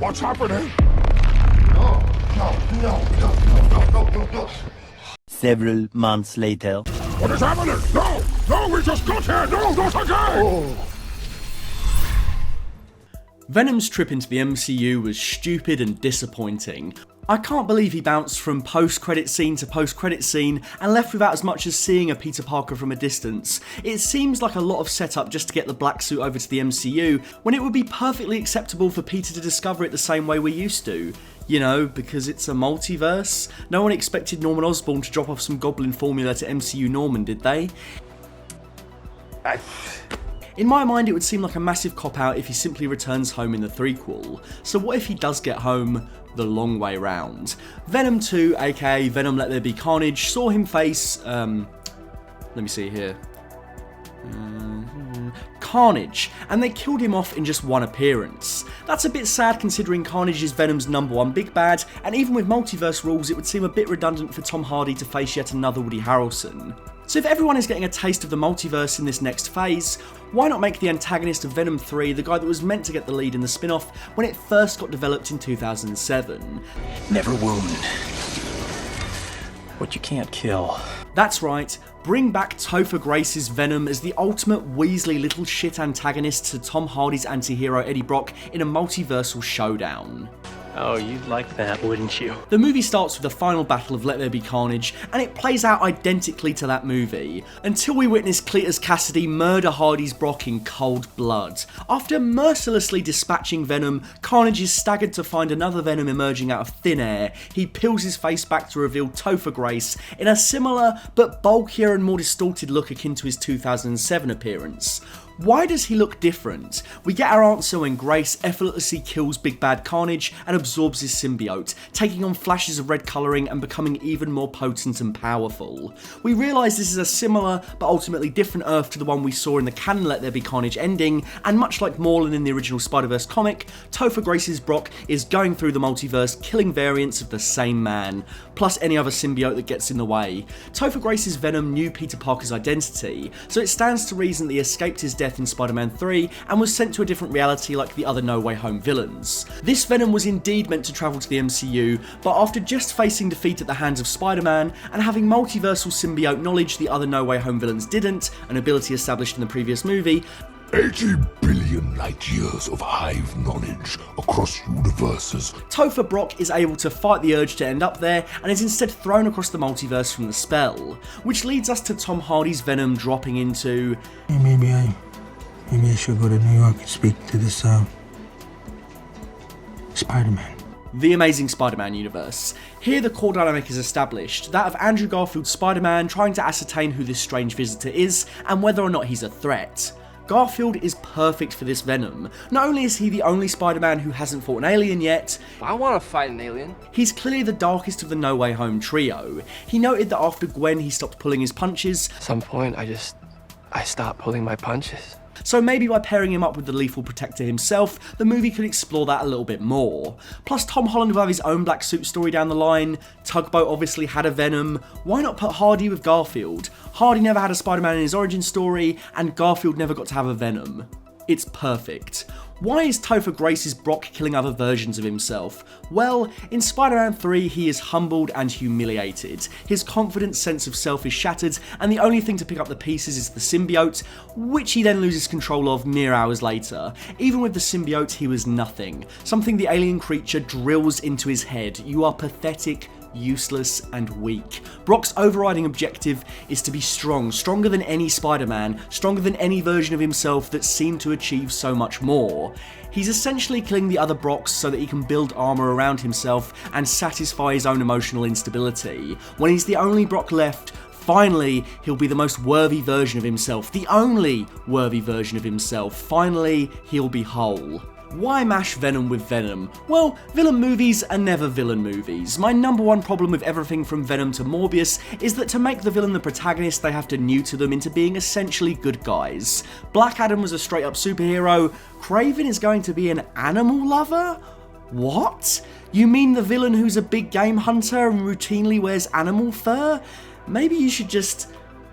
What's happening? No. Several months later. What is happening? No, we just got here. No, not again. Venom's trip into the MCU was stupid and disappointing. I can't believe he bounced from post-credit scene to post-credit scene and left without as much as seeing a Peter Parker from a distance. It seems like a lot of setup just to get the black suit over to the MCU, when it would be perfectly acceptable for Peter to discover it the same way we used to. You know, because it's a multiverse. No one expected Norman Osborn to drop off some Goblin formula to MCU Norman, did they? In my mind, it would seem like a massive cop-out if he simply returns home in the threequel. So what if he does get home the long way round? Venom 2, aka Venom Let There Be Carnage, saw him face, let me see here. Carnage, and they killed him off in just one appearance. That's a bit sad considering Carnage is Venom's #1 big bad, and even with multiverse rules it would seem a bit redundant for Tom Hardy to face yet another Woody Harrelson. So if everyone is getting a taste of the multiverse in this next phase, why not make the antagonist of Venom 3 the guy that was meant to get the lead in the spin-off when it first got developed in 2007? Never wound what you can't kill. That's right, bring back Topher Grace's Venom as the ultimate Weasley little shit antagonist to Tom Hardy's anti-hero Eddie Brock in a multiversal showdown. Oh, you'd like that, wouldn't you? The movie starts with the final battle of Let There Be Carnage, and it plays out identically to that movie, until we witness Cletus Cassidy murder Hardy's Brock in cold blood. After mercilessly dispatching Venom, Carnage is staggered to find another Venom emerging out of thin air. He peels his face back to reveal Topher Grace in a similar but bulkier and more distorted look akin to his 2007 appearance. Why does he look different? We get our answer when Grace effortlessly kills Big Bad Carnage and absorbs his symbiote, taking on flashes of red colouring and becoming even more potent and powerful. We realise this is a similar but ultimately different Earth to the one we saw in the canon Let There Be Carnage ending, and much like Morlun in the original Spider-Verse comic, Topher Grace's Brock is going through the multiverse killing variants of the same man, plus any other symbiote that gets in the way. Topher Grace's Venom knew Peter Parker's identity, so it stands to reason that he escaped his death in Spider-Man 3 and was sent to a different reality like the other No Way Home villains. This Venom was indeed meant to travel to the MCU, but after just facing defeat at the hands of Spider-Man and having multiversal symbiote knowledge the other No Way Home villains didn't, an ability established in the previous movie, 80 billion light years of hive knowledge across universes. Topher Brock is able to fight the urge to end up there and is instead thrown across the multiverse from the spell, which leads us to Tom Hardy's Venom dropping into... Maybe I should go to New York and speak to this, Spider-Man. The Amazing Spider-Man universe. Here the core dynamic is established, that of Andrew Garfield's Spider-Man trying to ascertain who this strange visitor is and whether or not he's a threat. Garfield is perfect for this Venom. Not only is he the only Spider-Man who hasn't fought an alien yet, I want to fight an alien. He's clearly the darkest of the No Way Home trio. He noted that after Gwen he stopped pulling his punches. At some point I stopped pulling my punches. So maybe by pairing him up with the Lethal Protector himself, the movie could explore that a little bit more. Plus Tom Holland will have his own black suit story down the line, Tugboat obviously had a Venom, why not put Hardy with Garfield? Hardy never had a Spider-Man in his origin story, and Garfield never got to have a Venom. It's perfect. Why is Topher Grace's Brock killing other versions of himself? Well, in Spider-Man 3 he is humbled and humiliated. His confident sense of self is shattered, and the only thing to pick up the pieces is the symbiote, which he then loses control of mere hours later. Even with the symbiote he was nothing. Something the alien creature drills into his head. You are pathetic, useless and weak. Brock's overriding objective is to be strong, stronger than any Spider-Man, stronger than any version of himself that seemed to achieve so much more. He's essentially killing the other Brocks so that he can build armour around himself and satisfy his own emotional instability. When he's the only Brock left, finally, he'll be the most worthy version of himself, the only worthy version of himself. Finally, he'll be whole. Why mash Venom with Venom? Well, villain movies are never villain movies. My #1 problem with everything from Venom to Morbius is that to make the villain the protagonist, they have to neuter them into being essentially good guys. Black Adam was a straight up superhero, Kraven is going to be an animal lover? What? You mean the villain who's a big game hunter and routinely wears animal fur? Maybe you should just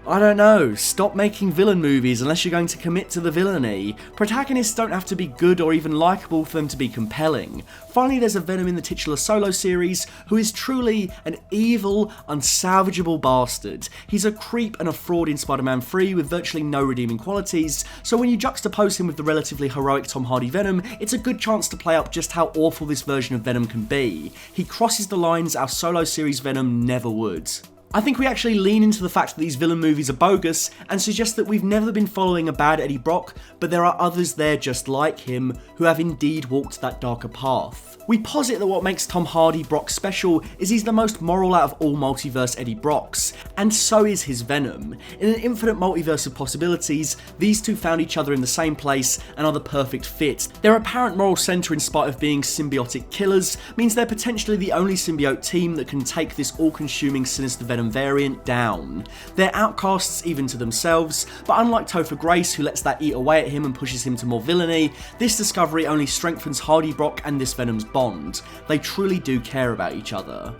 I don't know, stop making villain movies unless you're going to commit to the villainy. Protagonists don't have to be good or even likeable for them to be compelling. Finally, there's a Venom in the titular Solo series who is truly an evil, unsalvageable bastard. He's a creep and a fraud in Spider-Man 3 with virtually no redeeming qualities, so when you juxtapose him with the relatively heroic Tom Hardy Venom, it's a good chance to play up just how awful this version of Venom can be. He crosses the lines our Solo series Venom never would. I think we actually lean into the fact that these villain movies are bogus and suggest that we've never been following a bad Eddie Brock, but there are others there just like him who have indeed walked that darker path. We posit that what makes Tom Hardy Brock special is he's the most moral out of all multiverse Eddie Brocks, and so is his Venom. In an infinite multiverse of possibilities, these two found each other in the same place and are the perfect fit. Their apparent moral centre in spite of being symbiotic killers means they're potentially the only symbiote team that can take this all-consuming sinister Venom variant down. They're outcasts even to themselves, but unlike Topher Grace who lets that eat away at him and pushes him to more villainy, this discovery only strengthens Hardy Brock and this Venom's bond. They truly do care about each other.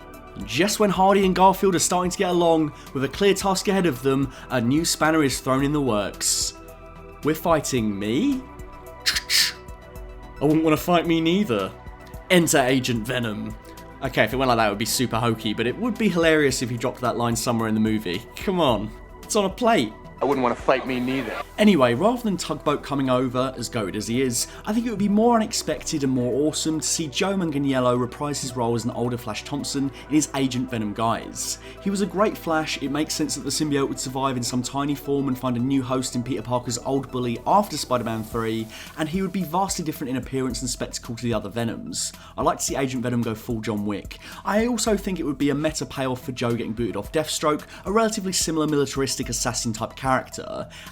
Just when Hardy and Garfield are starting to get along, with a clear task ahead of them, a new spanner is thrown in the works. We're fighting me? I wouldn't want to fight me neither. Enter Agent Venom. Okay, if it went like that, it would be super hokey, but it would be hilarious if he dropped that line somewhere in the movie. Come on, it's on a plate. I wouldn't want to fight me neither. Anyway, rather than Tugboat coming over, as goated as he is, I think it would be more unexpected and more awesome to see Joe Manganiello reprise his role as an older Flash Thompson in his Agent Venom guise. He was a great Flash, it makes sense that the symbiote would survive in some tiny form and find a new host in Peter Parker's old bully after Spider-Man 3, and he would be vastly different in appearance and spectacle to the other Venoms. I'd like to see Agent Venom go full John Wick. I also think it would be a meta payoff for Joe getting booted off Deathstroke, a relatively similar militaristic assassin type character.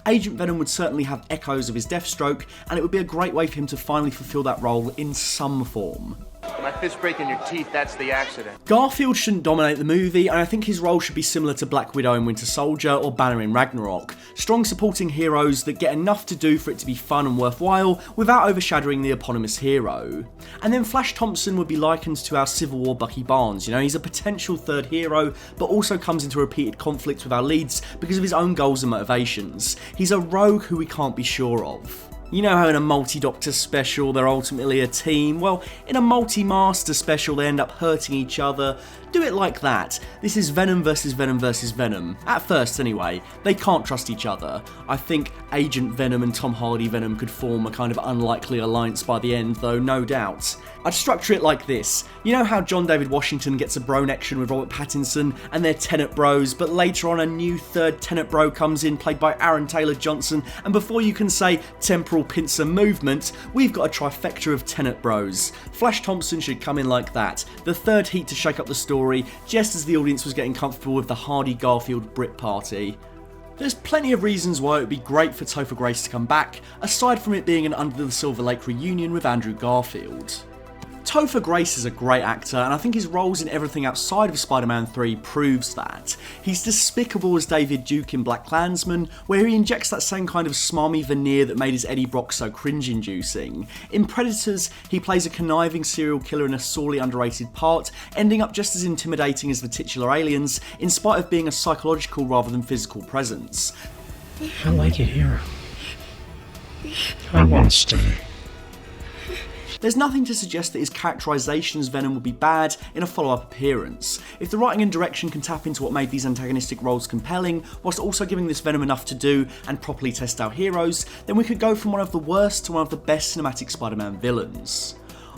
Agent Venom would certainly have echoes of his Deathstroke, and it would be a great way for him to finally fulfill that role in some form. My fist breaking your teeth, that's the accident. Garfield shouldn't dominate the movie, and I think his role should be similar to Black Widow in Winter Soldier or Banner in Ragnarok. Strong supporting heroes that get enough to do for it to be fun and worthwhile without overshadowing the eponymous hero. And then Flash Thompson would be likened to our Civil War Bucky Barnes. You know, he's a potential third hero, but also comes into repeated conflict with our leads because of his own goals and motivations. He's a rogue who we can't be sure of. You know how in a multi-Doctor special they're ultimately a team? Well, in a multi-Master special they end up hurting each other. Do it like that. This is Venom versus Venom versus Venom. At first anyway, they can't trust each other. I think Agent Venom and Tom Hardy Venom could form a kind of unlikely alliance by the end though, no doubt. I'd structure it like this. You know how John David Washington gets a bro-nection with Robert Pattinson and they're Tenet bros, but later on a new third Tenet bro comes in played by Aaron Taylor Johnson, and before you can say temporal pincer movement, we've got a trifecta of Tenet bros. Flash Thompson should come in like that, the third heat to shake up the story, just as the audience was getting comfortable with the Hardy Garfield Brit party. There's plenty of reasons why it would be great for Topher Grace to come back, aside from it being an Under the Silver Lake reunion with Andrew Garfield. Topher Grace is a great actor, and I think his roles in everything outside of Spider-Man 3 proves that. He's despicable as David Duke in BlacKkKlansman, where he injects that same kind of smarmy veneer that made his Eddie Brock so cringe-inducing. In Predators, he plays a conniving serial killer in a sorely underrated part, ending up just as intimidating as the titular aliens, in spite of being a psychological rather than physical presence. I like it here. I want to stay. There's nothing to suggest that his characterisation as Venom would be bad in a follow-up appearance. If the writing and direction can tap into what made these antagonistic roles compelling, whilst also giving this Venom enough to do and properly test our heroes, then we could go from one of the worst to one of the best cinematic Spider-Man villains.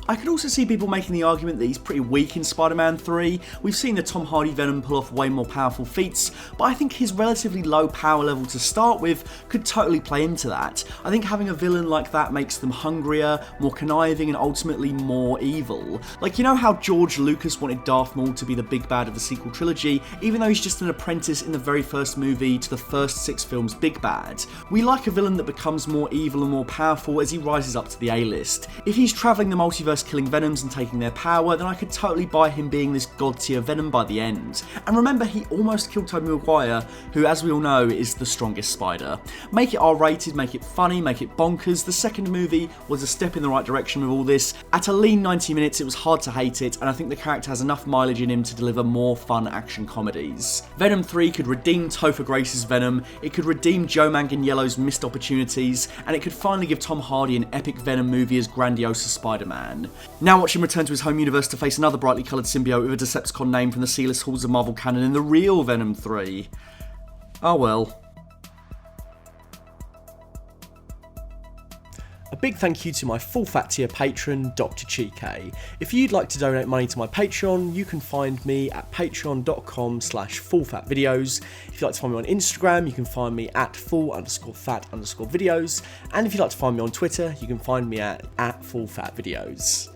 I could also see people making the argument that he's pretty weak in Spider-Man 3. We've seen the Tom Hardy Venom pull off way more powerful feats, but I think his relatively low power level to start with could totally play into that. I think having a villain like that makes them hungrier, more conniving, and ultimately more evil. Like, you know how George Lucas wanted Darth Maul to be the big bad of the sequel trilogy, even though he's just an apprentice in the very first movie to the first 6 films' big bad? We like a villain that becomes more evil and more powerful as he rises up to the A-list. If he's travelling the multiverse multiverse killing Venoms and taking their power, then I could totally buy him being this god tier Venom by the end. And remember, he almost killed Tobey Maguire, who as we all know is the strongest Spider. Make it R-rated, make it funny, make it bonkers. The second movie was a step in the right direction with all this. At a lean 90 minutes, it was hard to hate it, and I think the character has enough mileage in him to deliver more fun action comedies. Venom 3 could redeem Topher Grace's Venom, it could redeem Joe Manganiello's missed opportunities, and it could finally give Tom Hardy an epic Venom movie as grandiose as Spider-Man. Now watch him return to his home universe to face another brightly coloured symbiote with a Decepticon name from the C-list halls of Marvel canon in the real Venom 3. Oh well. A big thank you to my full fat tier patron, Dr. Chike. If you'd like to donate money to my Patreon, you can find me at patreon.com/fullfatvideos. If you'd like to find me on Instagram, you can find me at full_fat_videos. And if you'd like to find me on Twitter, you can find me at fullfatvideos.